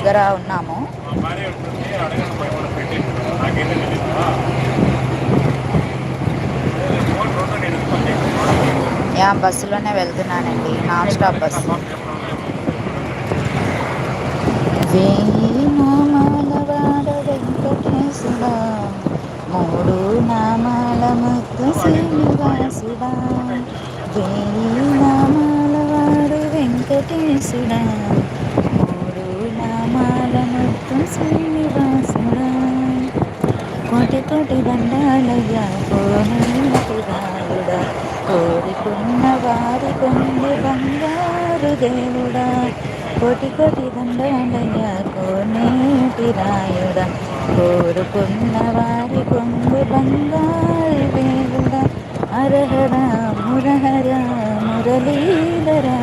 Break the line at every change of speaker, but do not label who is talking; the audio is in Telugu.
దగ్గర ఉన్నాము. బస్సులోనే వెళ్తున్నానండి, నాన్ స్టాప్ బస్సు. వేయి నామాల వాడ వెంకటేశుడా, మూడు నామాల ముద్దు శ్రీనివాసుడా. వేయి నామాల వాడు వెంకటేశుడా, మూడు నామాల ముద్దు శ్రీనివాసుడా. కోటి కోటి దండాలయ్యా కోనేటి రాయుడా, కోరికున్న వారి కొంగు బంగారు దేవుడా. కోటి కోటి దండాలయ్యా కోనేటి రాయుడా, కోరుకున్న వారి కొంగు బంగారు దేవుడా. హరహర మురహర మురళీధరా,